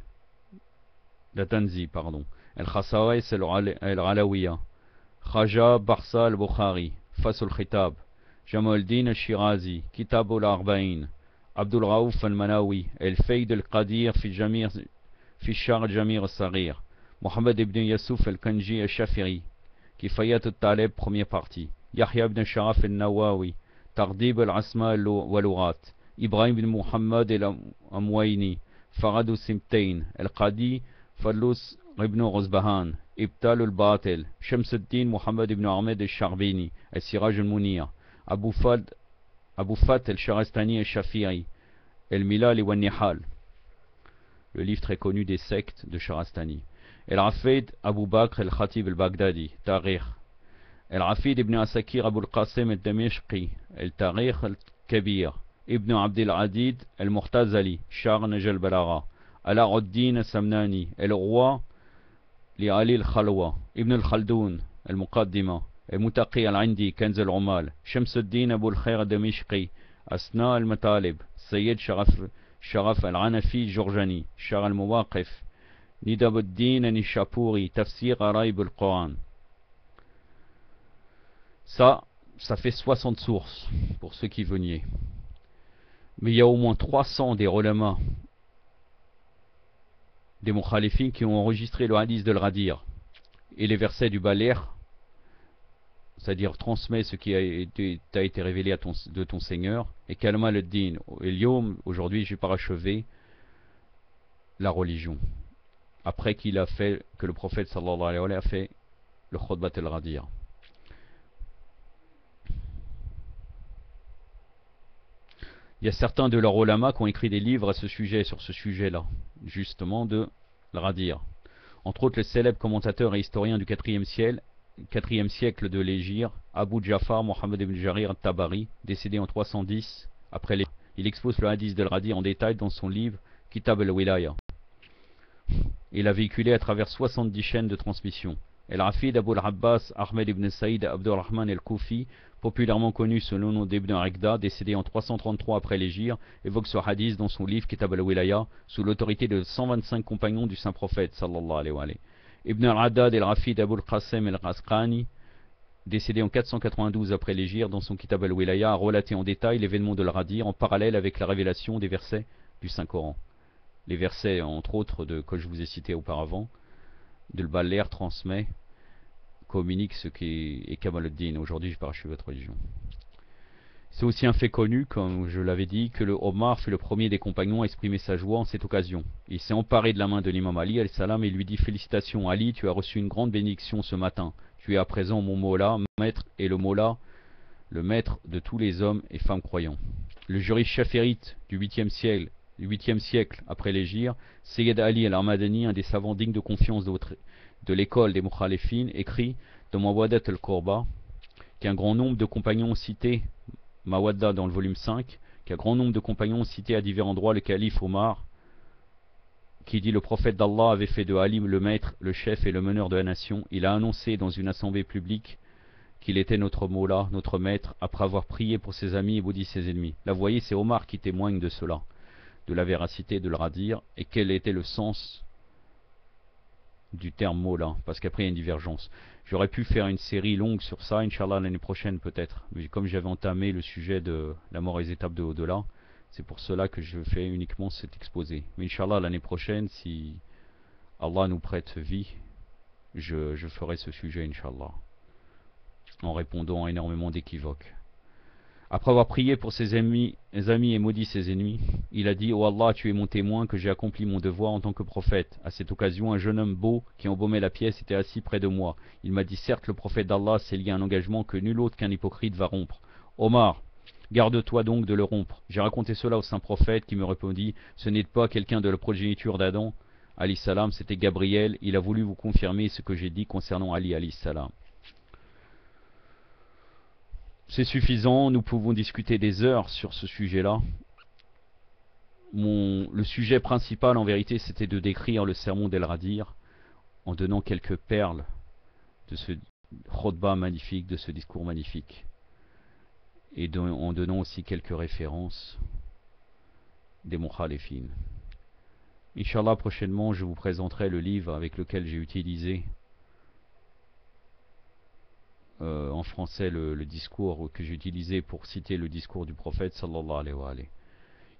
El-Khasawais el-Alawiya, Khaja Barsa al-Bukhari, Fas al-Khitab, Jamaluddin al-Shirazi, Kitab al-Arba'in, Abdul Raouf al-Manawi, El-Fayd al-Qadir fi Shar al-Jamir al-Saghir, Mohamed ibn Yassouf al-Kanji al-Shafiri, Kifayat al-Talib, première partie, Yahya ibn Sharaf al-Nawawi, Tardib al-Asma wal-Lughat, Ibrahim ibn Muhammad al-Amwayni, Farad al-Simtain, Al-Qadi, Fallus ibn Rozbahan, Ibtal al-Batil, Shamsuddin Muhammad ibn Ahmed al-Sharbini, Al-Siraj al-Munir, Abu Fat al-Sharastani al-Shafiri, El-Milal wa Nihal, le livre très connu des sectes de Sharastani. El-Rafid Abu Bakr al-Khatib al-Baghdadi, Tariq. El-Rafid ibn Asakir Abu al-Qasim al-Damishqi, El-Tariq al-Kabir. Ibn Abdel Adid al-Muhtazali, Shar Najal Balara. Ala-Uddin al-Samnani, El-Roi li-Ali al-Khalwa. Ibn al-Khaldoun, El-Muqaddima. المتقي العندي كنز العمال شمس الدين أبو الخير الدمشقي أثناء المطالب سيد شرف العنفي جورجاني شار المواقف ندب الدين النشابوري تفسير غرايب القرآن. Ça fait 60 sources pour ceux qui venaient. Mais il y a au moins 300 des ulama, des mukhalifin qui ont enregistré le hadith de l'Radir et les versets du Baler, c'est-à-dire transmet ce qui t'a été révélé de ton Seigneur, et Kalma al-Din, et Lyom, aujourd'hui j'ai parachevé la religion. Après qu'il a fait, que le prophète sallallahu alayhi wa sallam a fait le Khutbat al-Radir. Il y a certains de leurs ulama qui ont écrit des livres à ce sujet, sur ce sujet-là, justement de l'Radir. Entre autres, le célèbre commentateur et historien du 4e siècle de l'Hégire, Abu Jafar Mohammed ibn Jarir al-Tabari, décédé en 310 après l'Hégire. Il expose le hadith de l'Radir en détail dans son livre Kitab al-Wilaya. Il a véhiculé à travers 70 chaînes de transmission. El-Rafid Abu al-Abbas Ahmed ibn Saïd Abdurrahman el-Koufi, populairement connu sous le nom d'Ibn Arikda, décédé en 333 après l'Hégire, évoque ce hadith dans son livre Kitab al-Wilaya, sous l'autorité de 125 compagnons du saint prophète sallallahu alayhi wa sallam. Ibn al-Haddad el-Rafid Abu al-Qasim el-Rasqani, décédé en 492 après l'Hégire, dans son Kitab al-Wilaya, a relaté en détail l'événement de l'Radir en parallèle avec la révélation des versets du Saint-Coran. Les versets, entre autres, que je vous ai cités auparavant, de l'Baler transmet, communique ce qui est Kamal ad-Din. Aujourd'hui, je parachevé votre religion. C'est aussi un fait connu, comme je l'avais dit, que le Omar fut le premier des compagnons à exprimer sa joie en cette occasion. Il s'est emparé de la main de l'imam Ali alayhi salam et lui dit: félicitations Ali, tu as reçu une grande bénédiction ce matin. Tu es à présent mon Mola, maître, et le Mola, le maître de tous les hommes et femmes croyants. le juriste chaférite du 8e siècle après l'Hégire, Sayyid Ali al-Armadani, un des savants dignes de confiance de l'école des Mukhalifin, écrit dans Mawadat al-Qurba qu'un grand nombre de compagnons ont cité, Mawadda dans le volume 5, qu'un grand nombre de compagnons ont cité à divers endroits le calife Omar, qui dit le prophète d'Allah avait fait de Ali le maître, le chef et le meneur de la nation. Il a annoncé dans une assemblée publique qu'il était notre Mola, notre maître, après avoir prié pour ses amis et maudit ses ennemis. Là, vous voyez, c'est Omar qui témoigne de cela, de la véracité de le radire, et quel était le sens du terme Mola, parce qu'après il y a une divergence. J'aurais pu faire une série longue sur ça, Inch'Allah l'année prochaine peut-être, mais comme j'avais entamé le sujet de la mort et les étapes de au-delà, c'est pour cela que je fais uniquement cet exposé. Mais Inch'Allah l'année prochaine, si Allah nous prête vie, je ferai ce sujet Inch'Allah, en répondant à énormément d'équivoques. Après avoir prié pour ses amis et maudit ses ennemis, il a dit « Oh Allah, tu es mon témoin que j'ai accompli mon devoir en tant que prophète. » À cette occasion, un jeune homme beau qui embaumait la pièce était assis près de moi. Il m'a dit « Certes, le prophète d'Allah s'est lié à un engagement que nul autre qu'un hypocrite va rompre. Omar, garde-toi donc de le rompre. » J'ai raconté cela au saint prophète qui me répondit « Ce n'est pas quelqu'un de la progéniture d'Adam, alayhi salam, c'était Gabriel. Il a voulu vous confirmer ce que j'ai dit concernant Ali, alayhi salam. » C'est suffisant, nous pouvons discuter des heures sur ce sujet-là. Le sujet principal, en vérité, c'était de décrire le sermon d'El-Radir en donnant quelques perles de ce khutbah magnifique, de ce discours magnifique, et en donnant aussi quelques références des Mukhalifin. Inch'Allah, prochainement, je vous présenterai le livre avec lequel j'ai utilisé en français le discours que j'ai utilisé pour citer le discours du prophète sallallahu alayhi wa alayhi.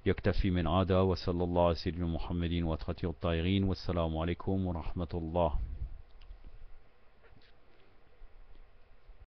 Yaktafi min ada wa sallallahu alayhi wa sallam Muhammadin wa atratir ta'irin wa assalamu alaikum wa rahmatullah.